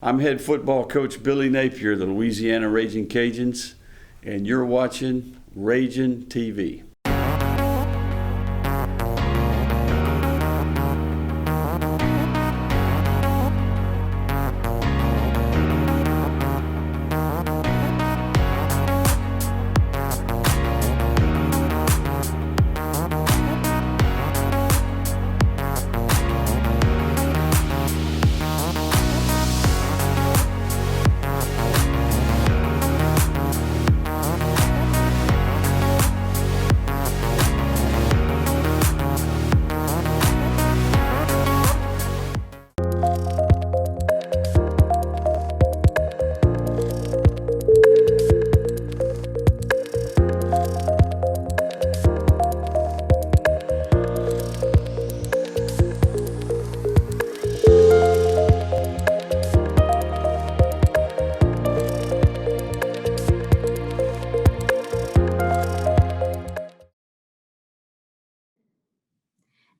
I'm head football coach Billy Napier of the Louisiana Ragin Cajuns, and you're watching Ragin TV.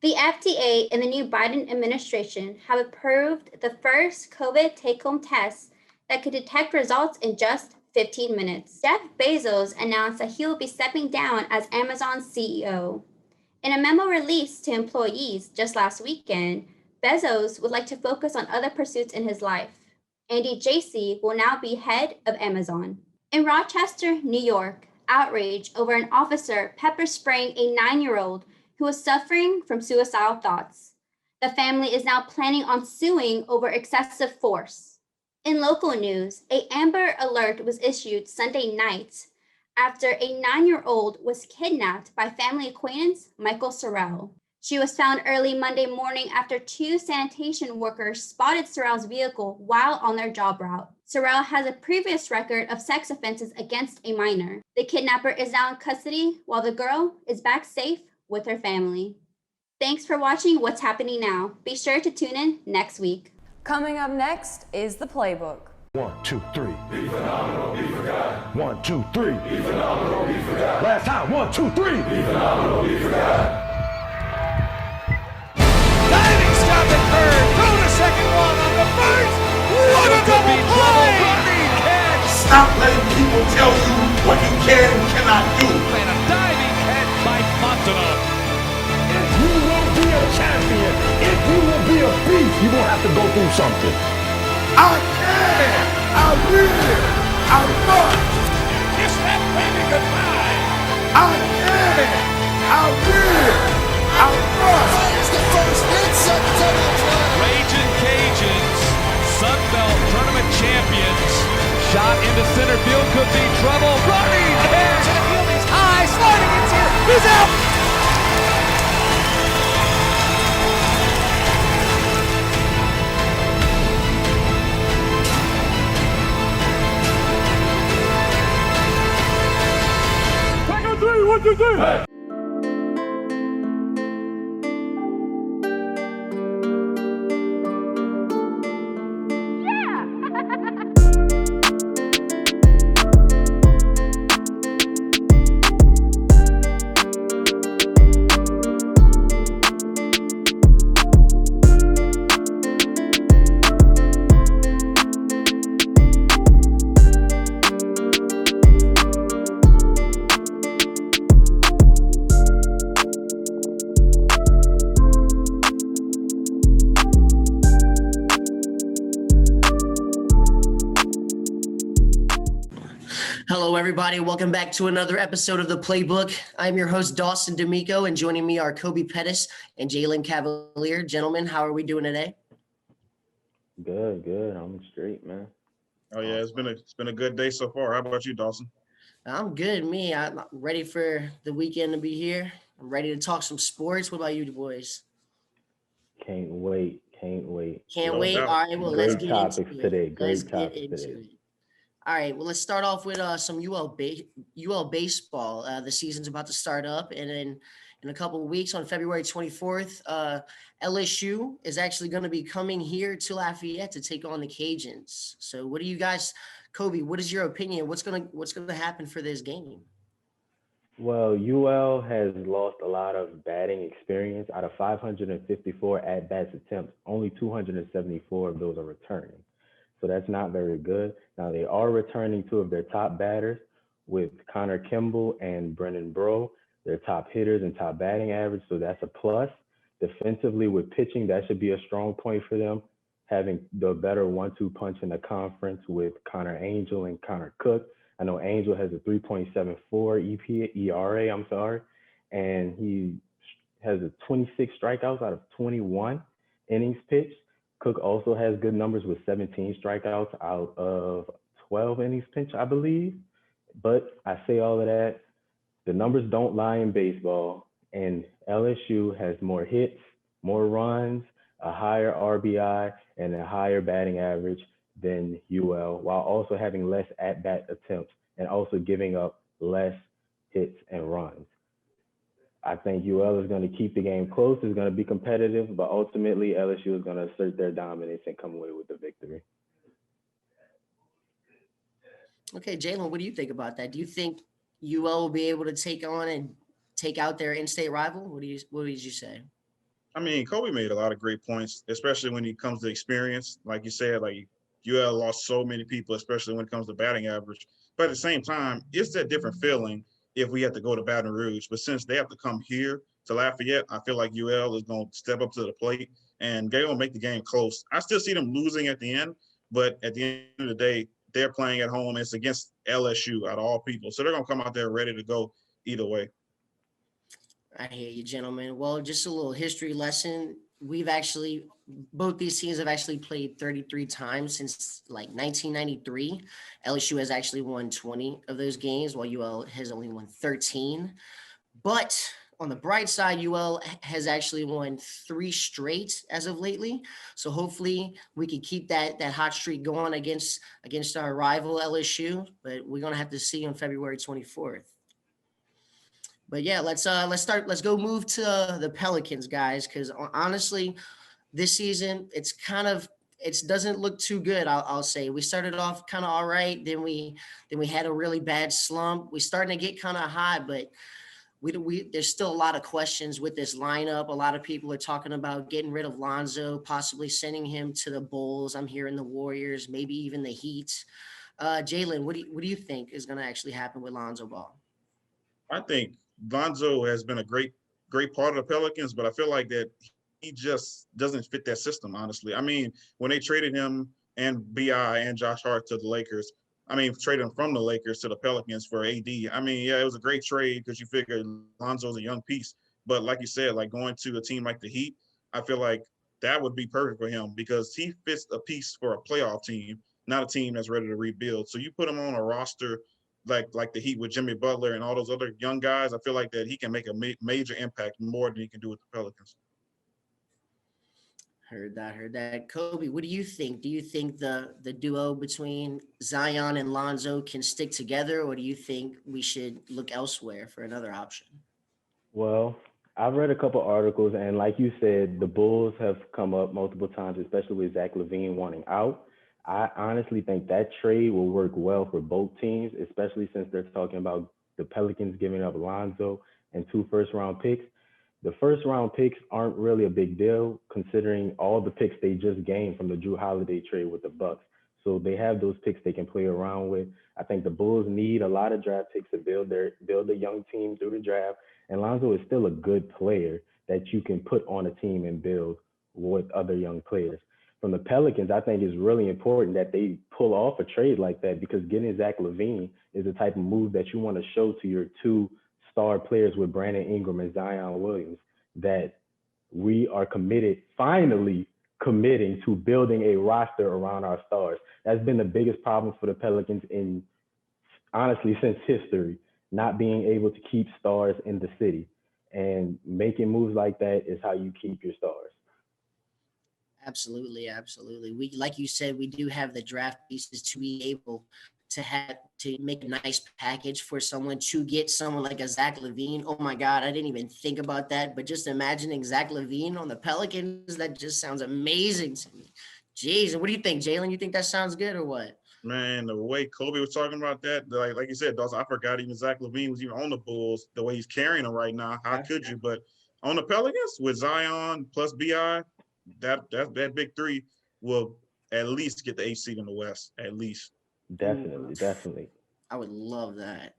The FDA and the new Biden administration have approved the first COVID take-home test that could detect results in just 15 minutes. Jeff Bezos announced that he will be stepping down as Amazon's CEO. In a memo released to employees just last weekend, Bezos would like to focus on other pursuits in his life. Andy Jassy will now be head of Amazon. In Rochester, New York, outrage over an officer pepper spraying a 9-year-old who was suffering from suicidal thoughts. The family is now planning on suing over excessive force. In local news, an Amber Alert was issued Sunday night after a 9-year-old was kidnapped by family acquaintance Michael Sorrell. She was found early Monday morning after 2 sanitation workers spotted Sorrell's vehicle while on their job route. Sorrell has a previous record of sex offenses against a minor. The kidnapper is now in custody while the girl is back safe with her family. Thanks for watching What's Happening Now. Be sure to tune in next week. Coming up next is The Playbook. 1, 2, 3. Be phenomenal, be forgot. 1, 2, 3. Be phenomenal, be forgot. Last time, 1, 2, 3. Be phenomenal, be forgot. Diving stop at third. Throw to second one on the first. What a double play! Running catch. Stop letting people tell you what you can and cannot do. And a diving catch by Montanuk. If you will be a champion, if you will be a beast, you're going to have to go through something. I can. I will. I must. Kiss that baby goodbye. I can. I will. I must. Fires the first inside double play. Ragin Cajuns, Sun Belt Tournament champions. Shot into center field, could be trouble. Running catch. The field is high, sliding into here. He's out. What you do? Hey. Hello, everybody. Welcome back to another episode of The Playbook. I'm your host, Dawson D'Amico, and joining me are Kobe Pettis and Jalen Cavalier. Gentlemen, how are we doing today? Good. I'm straight, man. Oh yeah, it's been a good day so far. How about you, Dawson? I'm good. I'm ready for the weekend to be here. I'm ready to talk some sports. What about you boys? Can't wait. Can't No wait. doubt. All right, well, let's Great get into topics it. today. Let's Great get topics into today. it. All right, well, let's start off with some UL baseball. The season's about to start up, and then in a couple of weeks on February 24th, LSU is actually going to be coming here to Lafayette to take on the Cajuns. So what do you guys, Kobe, what is your opinion? What's gonna happen for this game? Well, UL has lost a lot of batting experience. Out of 554 at-bats attempts, only 274 of those are returning. so that's not very good. Now, they are returning two of their top batters with Connor Kimball and Brendan Bro. They're top hitters and top batting average, so that's a plus. Defensively, with pitching, that should be a strong point for them, having the better 1-2 punch in the conference with Connor Angel and Connor Cook. I know Angel has a 3.74 ERA, and he has a 26 strikeouts out of 21 innings pitched. Cook also has good numbers with 17 strikeouts out of 12 innings pitched, I believe. But I say all of that, the numbers don't lie in baseball, and LSU has more hits, more runs, a higher RBI, and a higher batting average than UL, while also having less at-bat attempts and also giving up less hits and runs. I think UL is going to keep the game close, is going to be competitive, but ultimately LSU is going to assert their dominance and come away with the victory. Okay, Jalen, what do you think about that? Do you think UL will be able to take on and take out their in-state rival? What did you say? I mean, Kobe made a lot of great points, especially when it comes to experience. Like you said, like UL lost so many people, especially when it comes to batting average. But at the same time, it's that different feeling if we have to go to Baton Rouge. But since they have to come here to Lafayette, I feel like UL is going to step up to the plate and they're going to make the game close. I still see them losing at the end, but at the end of the day, they're playing at home. It's against LSU out of all people. So they're going to come out there ready to go either way. I hear you, gentlemen. Well, just a little history lesson. Both these teams have actually played 33 times since like 1993. LSU has actually won 20 of those games, while UL has only won 13. But on the bright side, UL has actually won 3 straight as of lately. So hopefully we can keep that hot streak going against our rival LSU. But we're gonna have to see on February 24th. But yeah, let's go move to the Pelicans, guys, because honestly, this season it doesn't look too good. I'll say we started off kind of all right, then we had a really bad slump. We're starting to get kind of hot, but there's still a lot of questions with this lineup. A lot of people are talking about getting rid of Lonzo, possibly sending him to the Bulls. I'm hearing the Warriors, maybe even the Heat. Jalen, what do you think is going to actually happen with Lonzo Ball? I think Lonzo has been a great part of the Pelicans, but I feel like that he just doesn't fit that system, honestly. I mean, when they traded him and BI and Josh Hart to the Lakers, traded him from the Lakers to the Pelicans for AD. I mean, yeah, it was a great trade because you figure Lonzo's a young piece. But like you said, like going to a team like the Heat, I feel like that would be perfect for him because he fits a piece for a playoff team, not a team that's ready to rebuild. So you put him on a roster like the Heat with Jimmy Butler and all those other young guys, I feel like that he can make a major impact more than he can do with the Pelicans. Heard that. Kobe, what do you think? Do you think the duo between Zion and Lonzo can stick together, or do you think we should look elsewhere for another option? Well, I've read a couple articles, and like you said, the Bulls have come up multiple times, especially with Zach LaVine wanting out. I honestly think that trade will work well for both teams, especially since they're talking about the Pelicans giving up Lonzo and 2 first-round picks. The first-round picks aren't really a big deal considering all the picks they just gained from the Drew Holiday trade with the Bucks. So they have those picks they can play around with. I think the Bulls need a lot of draft picks to build a young team through the draft. And Lonzo is still a good player that you can put on a team and build with other young players. From the Pelicans, I think it's really important that they pull off a trade like that because getting Zach LaVine is the type of move that you want to show to your 2 star players with Brandon Ingram and Zion Williams that we are finally committing to building a roster around our stars. That's been the biggest problem for the Pelicans honestly, since history, not being able to keep stars in the city. And making moves like that is how you keep your stars. Absolutely. We, like you said, we do have the draft pieces to be able to make a nice package for someone to get someone like a Zach LaVine. Oh my God, I didn't even think about that. But just imagining Zach LaVine on the Pelicans, that just sounds amazing to me. Jeez, what do you think, Jalen? You think that sounds good or what? Man, the way Kobe was talking about that, like you said, Dawson, I forgot even Zach LaVine was even on the Bulls, the way he's carrying them right now. How could you? But on the Pelicans with Zion plus BI, that big 3 will at least get the 8th seed in the West, at least. Definitely. I would love that.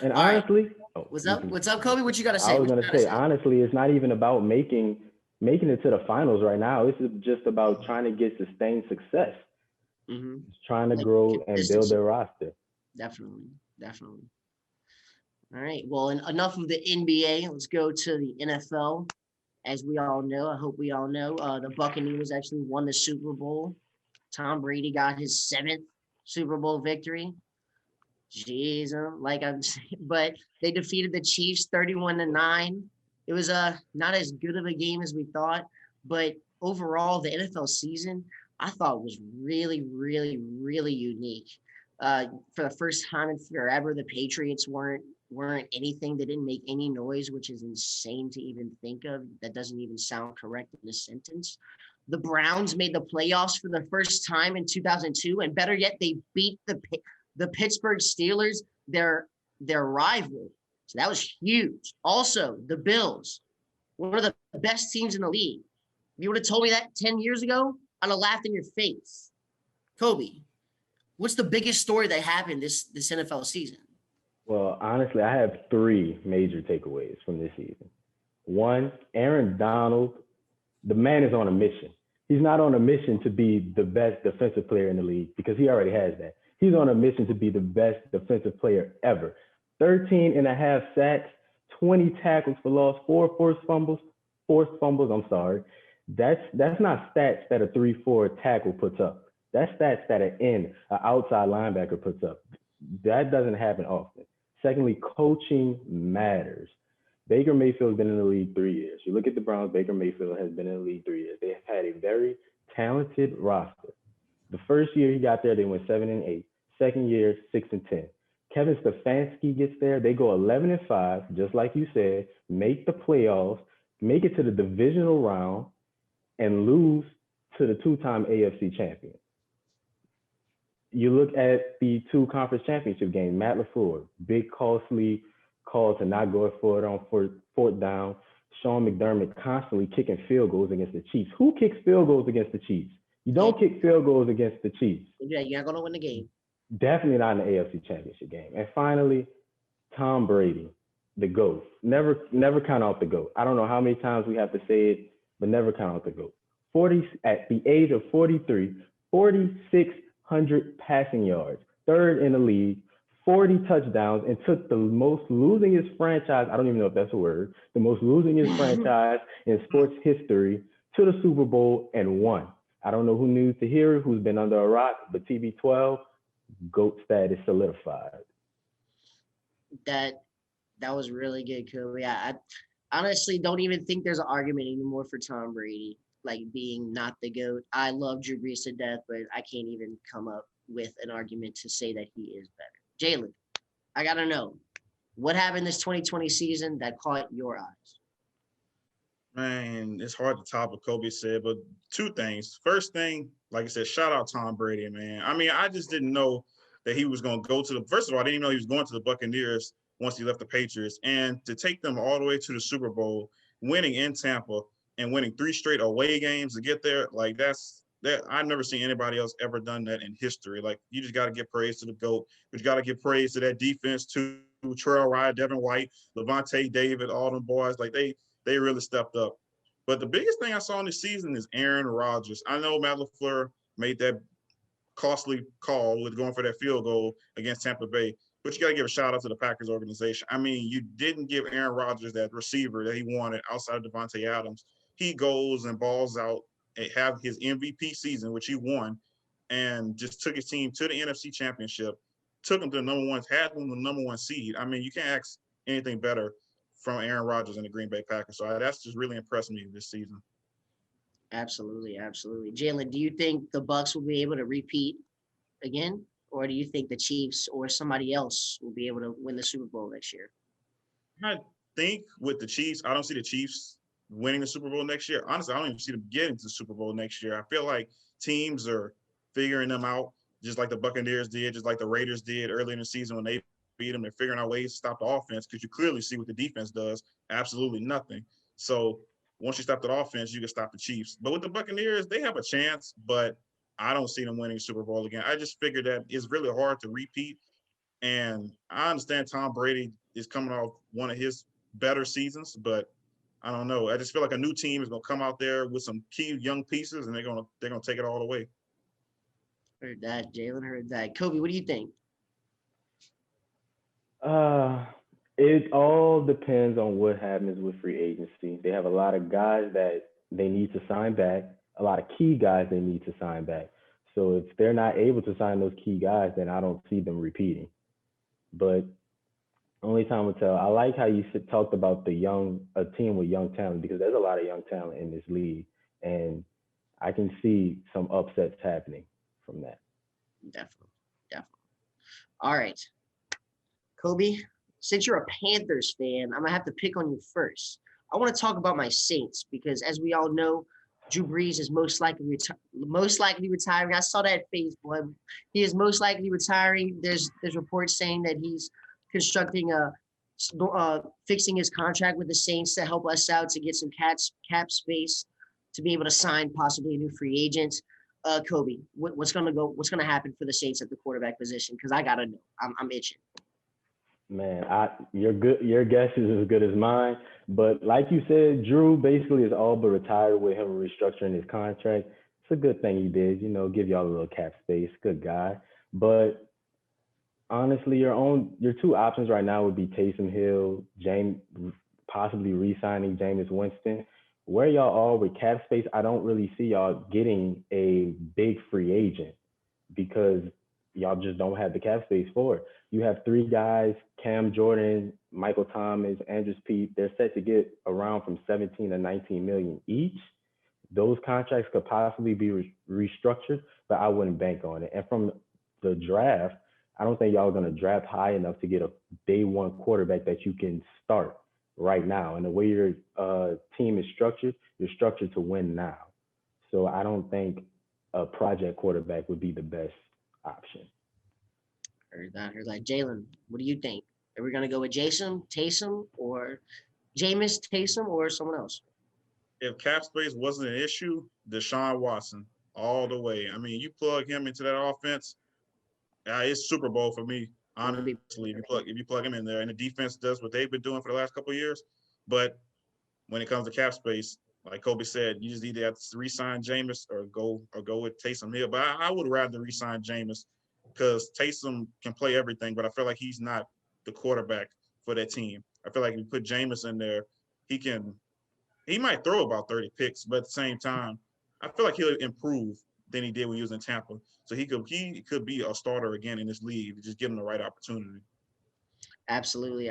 And All right. honestly, What's up? What's up, Kobe? What you gotta say? I was gonna say, honestly, it's not even about making it to the finals right now. It's just about trying to get sustained success. It's trying to grow and build their roster. Definitely. All right. Well, enough of the NBA. Let's go to the NFL. As we all know, I hope we all know, the Buccaneers actually won the Super Bowl. Tom Brady got his 7th Super Bowl victory. Jeez, like I'm saying, but they defeated the Chiefs 31-9. It was not as good of a game as we thought, but overall, the NFL season I thought was really, really, really unique. For the first time in forever, the Patriots weren't anything. They didn't make any noise, which is insane to even think of. That doesn't even sound correct in a sentence. The Browns made the playoffs for the first time in 2002, and better yet, they beat the Pittsburgh Steelers, their rival. So that was huge. Also, the Bills, one of the best teams in the league. If you would have told me that 10 years ago, I'd have laughed in your face. Kobe, what's the biggest story that happened this NFL season? Well, honestly, I have 3 major takeaways from this season. 1, Aaron Donald, the man is on a mission. He's not on a mission to be the best defensive player in the league because he already has that. He's on a mission to be the best defensive player ever. 13.5 sacks, 20 tackles for loss, 4 forced fumbles. That's not stats that a 3-4 tackle puts up. That's stats that an outside linebacker puts up. That doesn't happen often. Secondly, coaching matters. Baker Mayfield's been in the league 3 years. You look at the Browns, Baker Mayfield has been in the league 3 years. They have had a very talented roster. The first year he got there, they went 7-8. Second year, 6-10. Kevin Stefanski gets there, they go 11-5, just like you said, make the playoffs, make it to the divisional round, and lose to the 2-time AFC champion. You look at the 2 conference championship games, Matt LaFleur, big costly call to not go for it on 4th down. Sean McDermott constantly kicking field goals against the Chiefs. Who kicks field goals against the Chiefs? You don't kick field goals against the Chiefs. Yeah, you're not going to win the game. Definitely not in the AFC championship game. And finally, Tom Brady, the GOAT. Never count out the GOAT. I don't know how many times we have to say it, but never count out the GOAT. At the age of 43, 4,600 passing yards, 3rd in the league, 40 touchdowns, and took the most losingest franchise, I don't even know if that's a word, the most losingest franchise in sports history to the Super Bowl and won. I don't know who needs to hear it, who's been under a rock, but TB12, GOAT status solidified. That was really good, Kobe. I honestly don't even think there's an argument anymore for Tom Brady, like being not the GOAT. I love Drew Brees to death, but I can't even come up with an argument to say that he is better. Jalen, I got to know, what happened this 2020 season that caught your eyes? Man, it's hard to top what Kobe said, but 2 things. First thing, like I said, shout out Tom Brady, man. I mean, I just didn't know that he was going to go to first of all, I didn't even know he was going to the Buccaneers once he left the Patriots. And to take them all the way to the Super Bowl, winning in Tampa and winning 3 straight away games to get there, like that. I've never seen anybody else ever done that in history. Like, you just got to give praise to the GOAT, but you got to give praise to that defense too. Terrell Wright, Devin White, Levante David, all them boys, like they really stepped up. But the biggest thing I saw in this season is Aaron Rodgers. I know Matt LaFleur made that costly call with going for that field goal against Tampa Bay, but you got to give a shout out to the Packers organization. I mean, you didn't give Aaron Rodgers that receiver that he wanted outside of Devontae Adams. He goes and balls out and have his MVP season, which he won, and just took his team to the NFC Championship, took them to had them the number 1 seed. I mean, you can't ask anything better from Aaron Rodgers and the Green Bay Packers. So that's just really impressed me this season. Absolutely. Jalen, do you think the Bucs will be able to repeat again, or do you think the Chiefs or somebody else will be able to win the Super Bowl next year? I think with the Chiefs, I don't see the Chiefs winning the Super Bowl next year. Honestly, I don't even see them getting to the Super Bowl next year. I feel like teams are figuring them out, just like the Buccaneers did, just like the Raiders did early in the season when they beat them. They're figuring out ways to stop the offense because you clearly see what the defense does. Absolutely nothing. So once you stop the offense, you can stop the Chiefs. But with the Buccaneers, they have a chance, but I don't see them winning Super Bowl again. I just figured that it's really hard to repeat. And I understand Tom Brady is coming off one of his better seasons, but I don't know. I just feel like a new team is going to come out there with some key young pieces, and they're going to take it all away. Heard that, Jalen. Heard that. Kobe, what do you think? It all depends on what happens with free agency. They have a lot of guys that they need to sign back, a lot of key guys they need to sign back. So if they're not able to sign those key guys, then I don't see them repeating. But only time will tell. I like how you talked about a team with young talent, because there's a lot of young talent in this league, and I can see some upsets happening from that. Definitely. All right, Kobe, since you're a Panthers fan, I'm gonna have to pick on you first. I want to talk about my Saints because, as we all know, Drew Brees is most likely retiring. I saw that face, boy. He is most likely retiring. There's reports saying that he's constructing fixing his contract with the Saints to help us out to get some cap space to be able to sign possibly a new free agent. Kobe, what's gonna happen for the Saints at the quarterback position? Because I gotta know. I'm itching. Man, your guess is as good as mine. But like you said, Drew basically is all but retired with him restructuring his contract. It's a good thing he did, give y'all a little cap space. Good guy. But honestly, your two options right now would be Taysom Hill, possibly re-signing Jameis Winston. Where y'all are with cap space, I don't really see y'all getting a big free agent because y'all just don't have the cap space for it. You have three guys, Cam Jordan, Michael Thomas, Andrews Pete. They're set to get around from 17 to 19 million each. Those contracts could possibly be restructured, but I wouldn't bank on it. And from the draft, I don't think y'all are going to draft high enough to get a day one quarterback that you can start right now. And the way your team is structured, you're structured to win now. So I don't think a project quarterback would be the best option. Heard that. Jalen, what do you think? Are we going to go with Taysom, or Jameis, Taysom, or someone else? If cap space wasn't an issue, Deshaun Watson all the way. I mean, you plug him into that offense, it's Super Bowl for me, honestly. If you plug him in there, and the defense does what they've been doing for the last couple of years. But when it comes to cap space, like Kobe said, you just either have to re-sign Jameis or go with Taysom Hill. But I would rather re-sign Jameis because Taysom can play everything, but I feel like he's not the quarterback for that team. I feel like if you put Jameis in there, he might throw about 30 picks, but at the same time, I feel like he'll improve than he did when he was in Tampa. So he could be a starter again in this league. Just give him the right opportunity. Absolutely.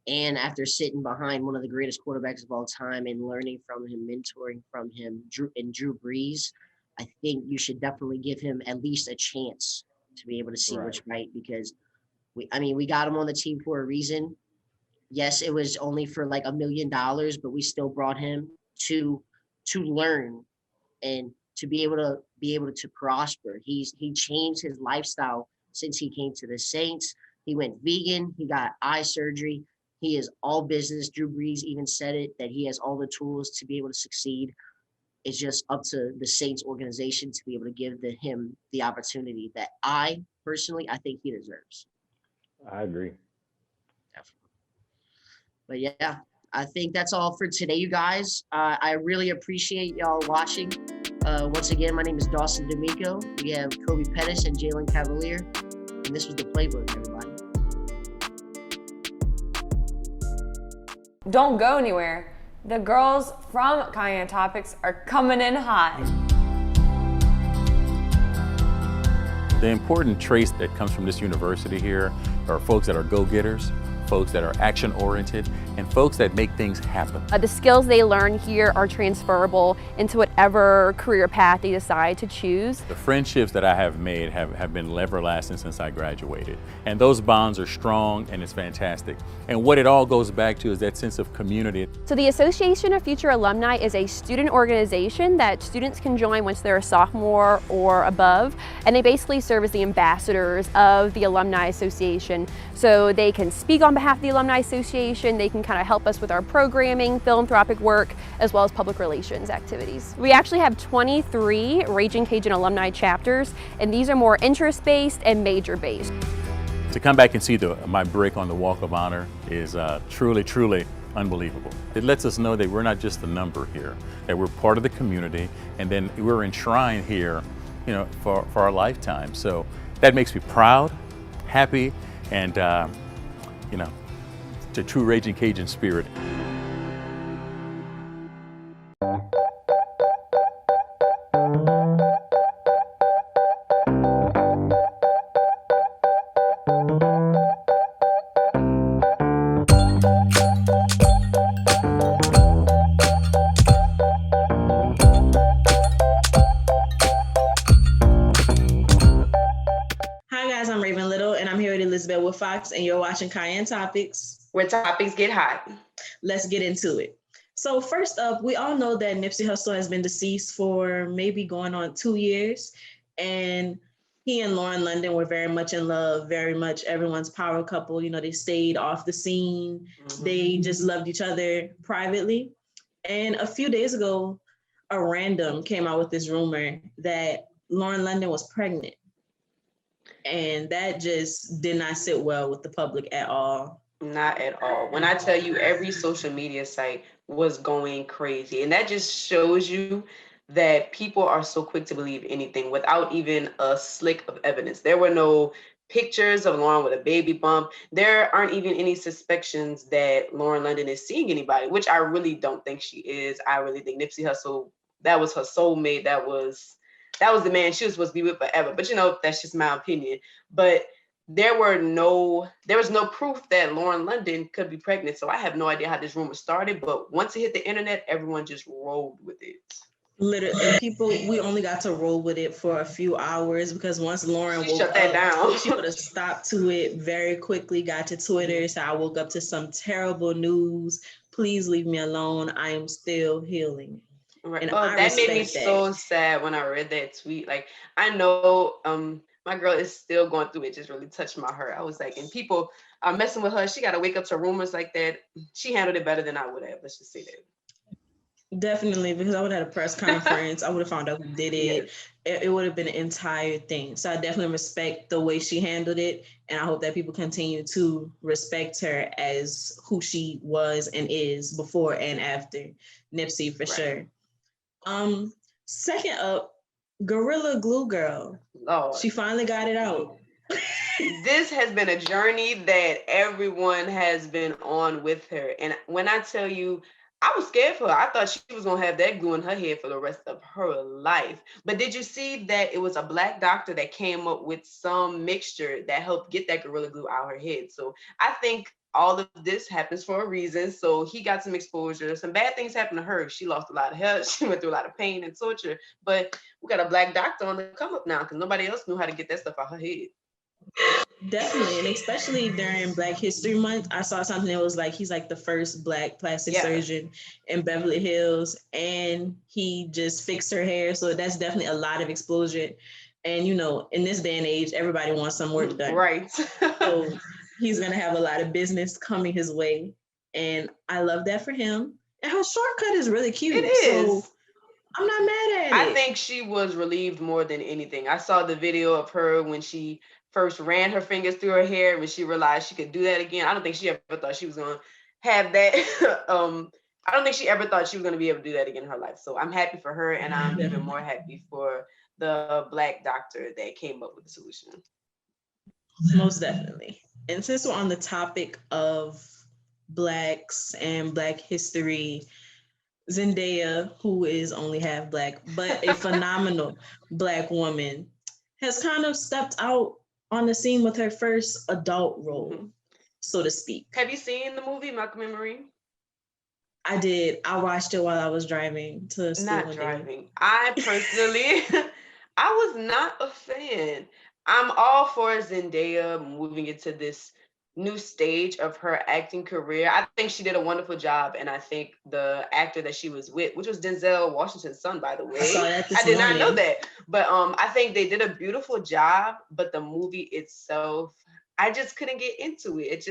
And after sitting behind one of the greatest quarterbacks of all time and learning from him, mentoring from him, Drew Brees, I think you should definitely give him at least a chance to be able to see what's right, because we got him on the team for a reason. Yes, it was only for like $1 million, but we still brought him to learn and to be able to prosper. He changed his lifestyle since he came to the Saints. He went vegan. He got eye surgery. He is all business. Drew Brees even said it, that he has all the tools to be able to succeed. It's just up to the Saints organization to be able to give him the opportunity that I think he deserves. I agree. Definitely. But yeah, I think that's all for today, you guys. I really appreciate y'all watching. Once again, my name is Dawson D'Amico. We have Kobe Pettis and Jalen Cavalier. And this was The Playbook, everybody. Don't go anywhere. The girls from Cayenne Topics are coming in hot. The important traits that comes from this university here are folks that are go-getters, folks that are action-oriented, and folks that make things happen. The skills they learn here are transferable into whatever career path they decide to choose. The friendships that I have made have been everlasting since I graduated. And those bonds are strong, and it's fantastic. And what it all goes back to is that sense of community. So the Association of Future Alumni is a student organization that students can join once they're a sophomore or above. And they basically serve as the ambassadors of the Alumni Association. So they can speak on behalf behalf of the Alumni Association. They can kind of help us with our programming, philanthropic work, as well as public relations activities. We actually have 23 Ragin Cajun alumni chapters, and these are more interest-based and major-based. To come back and see my brick on the Walk of Honor is truly, truly unbelievable. It lets us know that we're not just a number here, that we're part of the community, and then we're enshrined here, for our lifetime. So that makes me proud, happy, and it's a true Ragin' Cajun spirit. With Fox, and you're watching Cayenne Topics, where topics get hot. Let's get into it. So first up, we all know that Nipsey Hussle has been deceased for maybe going on 2 years, and he and Lauren London were very much in love, very much everyone's power couple. They stayed off the scene. Mm-hmm. They just loved each other privately. And a few days ago, a random came out with this rumor that Lauren London was pregnant. And that just did not sit well with the public at all. Not at all. When I tell you, every social media site was going crazy. And that just shows you that people are so quick to believe anything without even a slick of evidence. There were no pictures of Lauren with a baby bump. There aren't even any suspicions that Lauren London is seeing anybody, which I really don't think she is. I really think Nipsey Hussle, that was her soulmate. That was the man she was supposed to be with forever. But that's just my opinion. But there was no proof that Lauren London could be pregnant. So I have no idea how this rumor started. But once it hit the internet, everyone just rolled with it. Literally, we only got to roll with it for a few hours because once Lauren woke shut that down. She put a stop to it very quickly, got to Twitter. So I woke up to some terrible news. Please leave me alone. I am still healing. Right. That made me so sad when I read that tweet. Like, I know my girl is still going through it. Just really touched my heart. I was like, and people are messing with her. She got to wake up to rumors like that. She handled it better than I would have. Let's just say that. Definitely, because I would have had a press conference. I would have found out who did it. Yes. It would have been an entire thing. So I definitely respect the way she handled it. And I hope that people continue to respect her as who she was and is before and after Nipsey, for sure. Second up, Gorilla Glue Girl. Lord. She finally got it out. This has been a journey that everyone has been on with her. And when I tell you, I was scared for her. I thought she was going to have that glue in her head for the rest of her life. But did you see that it was a Black doctor that came up with some mixture that helped get that Gorilla Glue out of her head? So I think all of this happens for a reason. So he got some exposure. Some bad things happened to her. She lost a lot of health. She went through a lot of pain and torture. But we got a Black doctor on the come up now because nobody else knew how to get that stuff out her head. Definitely. And especially during Black History Month, I saw something that was like, he's like the first Black plastic surgeon in Beverly Hills. And he just fixed her hair. So that's definitely a lot of exposure. And, in this day and age, everybody wants some work done. Right. So he's going to have a lot of business coming his way. And I love that for him. And her shortcut is really cute. It is. So I'm not mad at it. I think she was relieved more than anything. I saw the video of her when she first ran her fingers through her hair, when she realized she could do that again. I don't think she ever thought she was going to have that. I don't think she ever thought she was going to be able to do that again in her life. So I'm happy for her. And I'm even more happy for the Black doctor that came up with the solution. Most definitely. And since we're on the topic of Blacks and Black history, Zendaya, who is only half Black, but a phenomenal Black woman, has kind of stepped out on the scene with her first adult role, so to speak. Have you seen the movie Malcolm and Marie? I did. I watched it while I was driving to school. Not driving. I personally, I was not a fan. I'm all for Zendaya moving into this new stage of her acting career. I think she did a wonderful job, and I think the actor that she was with, which was Denzel Washington's son, by the way, I did not know that. But I think they did a beautiful job. But the movie itself, I just couldn't get into it.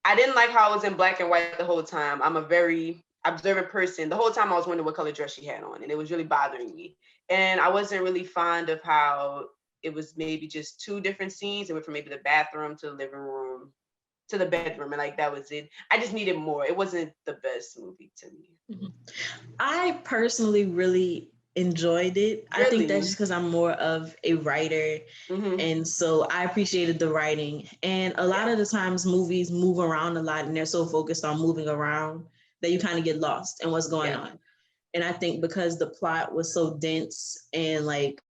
I didn't like how it was in black and white the whole time. I'm a very observant person. The whole time I was wondering what color dress she had on, and it was really bothering me. And I wasn't really fond of how it was maybe just 2 different scenes. It went from maybe the bathroom to the living room to the bedroom, and like that was it. I just needed more. It wasn't the best movie to me. I personally really enjoyed it. I think that's just because I'm more of a writer, and so I appreciated the writing. And a lot of the times movies move around a lot, and they're so focused on moving around that you kind of get lost in what's going on. And I think because the plot was so dense and like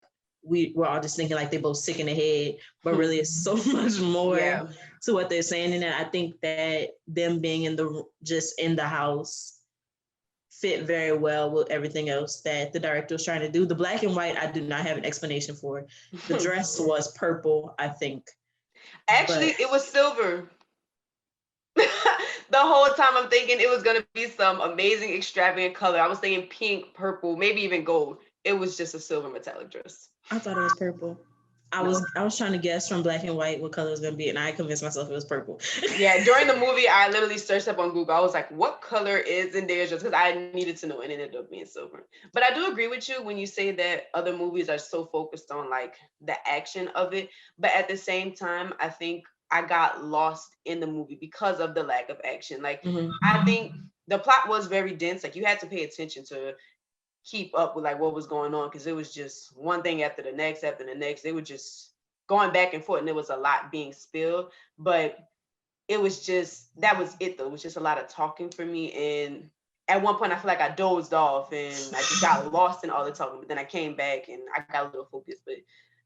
we're all just thinking like they both sick in the head, but really it's so much more to what they're saying in it. I think that them being in the house fit very well with everything else that the director was trying to do. The black and white, I do not have an explanation for. The dress was purple, I think. Actually, it was silver. The whole time I'm thinking it was gonna be some amazing extravagant color. I was thinking pink, purple, maybe even gold. It was just a silver metallic dress. I thought it was purple. I was trying to guess from black and white what color it was gonna be, and I convinced myself it was purple. Yeah, during the movie, I literally searched up on Google. I was like, what color is Zendaya's dress? Because I needed to know, and it ended up being silver. But I do agree with you when you say that other movies are so focused on like the action of it. But at the same time, I think I got lost in the movie because of the lack of action. Like, I think the plot was very dense. Like, you had to pay attention to keep up with like what was going on, because it was just one thing after the next. They were just going back and forth, and there was a lot being spilled. But it was just, that was it though. It was just a lot of talking for me. And at one point I feel like I dozed off and I just got lost in all the talking, but then I came back and I got a little focused. But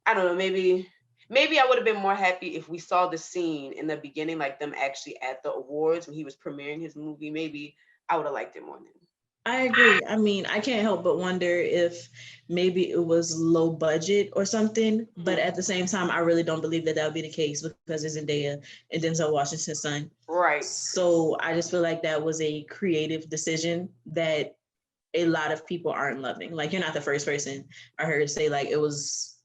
I don't know, maybe I would have been more happy if we saw the scene in the beginning, like them actually at the awards when he was premiering his movie. Maybe I would have liked it more then. I agree. I mean, I can't help but wonder if maybe it was low budget or something, but at the same time, I really don't believe that would be the case because it's Zendaya and Denzel Washington's son. Right. So I just feel like that was a creative decision that a lot of people aren't loving. Like, you're not the first person I heard say like it was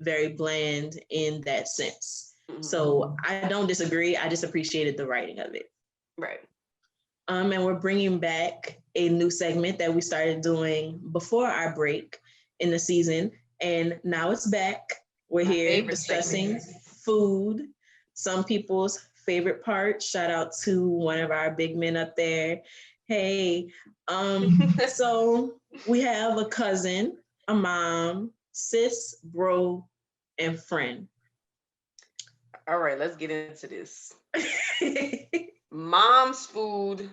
very bland in that sense. So I don't disagree. I just appreciated the writing of it. Right. And we're bringing back a new segment that we started doing before our break in the season. And now it's back. We're here discussing food, some people's favorite part. Shout out to one of our big men up there. Hey, so we have a cousin, a mom, sis, bro, and friend. All right, let's get into this. Mom's food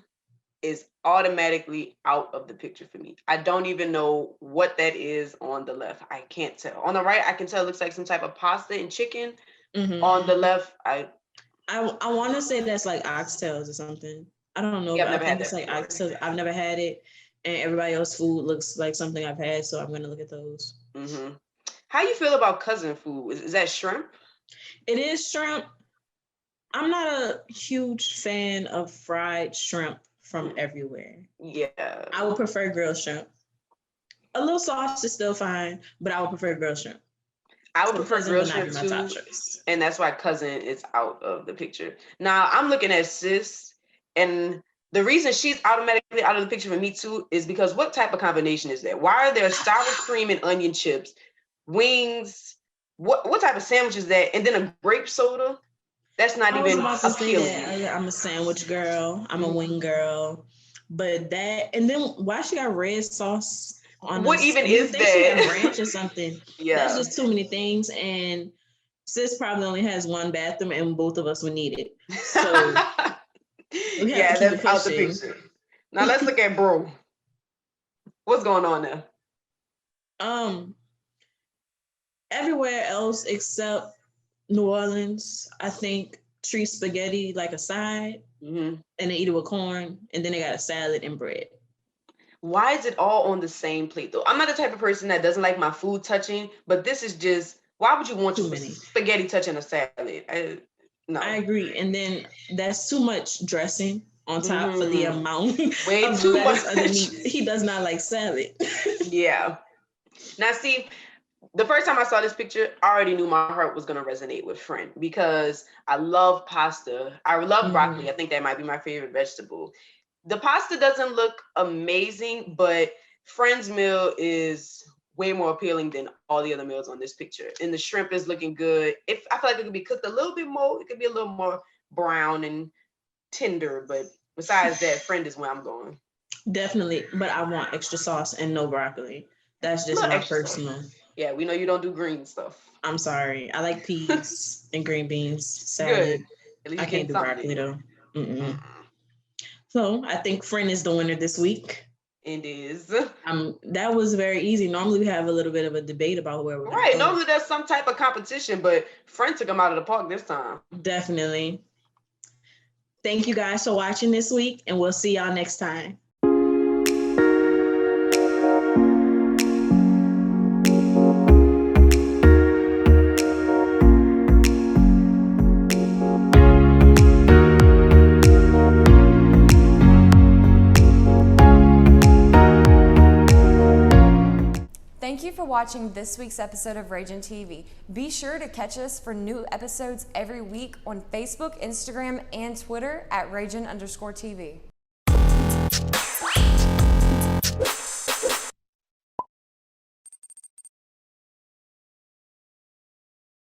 is automatically out of the picture for me. I don't even know what that is on the left. I can't tell. On the right, I can tell it looks like some type of pasta and chicken. On the left, I want to say that's like oxtails or something. I don't know. Yeah, but I've I never think had it's that like oxtails. I've never had it, and everybody else's food looks like something I've had, so I'm going to look at those. How you feel about cousin food? Is that shrimp? It is shrimp. I'm not a huge fan of fried shrimp from everywhere. Yeah. I would prefer grilled shrimp. A little sauce is still fine, but I would prefer grilled shrimp. I would prefer grilled shrimp too, and that's why cousin is out of the picture. Now I'm looking at sis, and the reason she's automatically out of the picture for me too is because what type of combination is that? Why are there sour cream and onion chips, wings? What type of sandwich is that? And then a grape soda? That's not even appealing. I'm a sandwich girl. I'm a wing girl. But that, and then why she got red sauce on what even is that? She got ranch or something. Yeah. That's just too many things. And sis probably only has one bathroom and both of us would need it. So yeah, that's out the picture. Now let's look at bro. What's going on there? Everywhere else except New Orleans, I think, treat spaghetti like a side, and they eat it with corn, and then they got a salad and bread. Why is it all on the same plate though? I'm not the type of person that doesn't like my food touching, but this is just, why would you want your spaghetti touching a salad? No. I agree. And then that's too much dressing on top for the amount way of too much underneath. He does not like salad. Yeah. Now see, the first time I saw this picture, I already knew my heart was going to resonate with Friend because I love pasta. I love broccoli. I think that might be my favorite vegetable. The pasta doesn't look amazing, but Friend's meal is way more appealing than all the other meals on this picture. And the shrimp is looking good. If I feel like it could be cooked a little bit more, it could be a little more brown and tender. But besides that, Friend is where I'm going. Definitely, but I want extra sauce and no broccoli. That's just my personal. Sauce. Yeah, we know you don't do green stuff. I'm sorry. I like peas and green beans, salad. Good. I can't do broccoli though. So I think Friend is the winner this week. It is. That was very easy. Normally we have a little bit of a debate about where we're going. Right. Normally there's some type of competition, but Friend took them out of the park this time. Definitely. Thank you guys for watching this week, and we'll see y'all next time. Thank you for watching this week's episode of Ragin TV. Be sure to catch us for new episodes every week on Facebook, Instagram, and Twitter at Ragin_TV.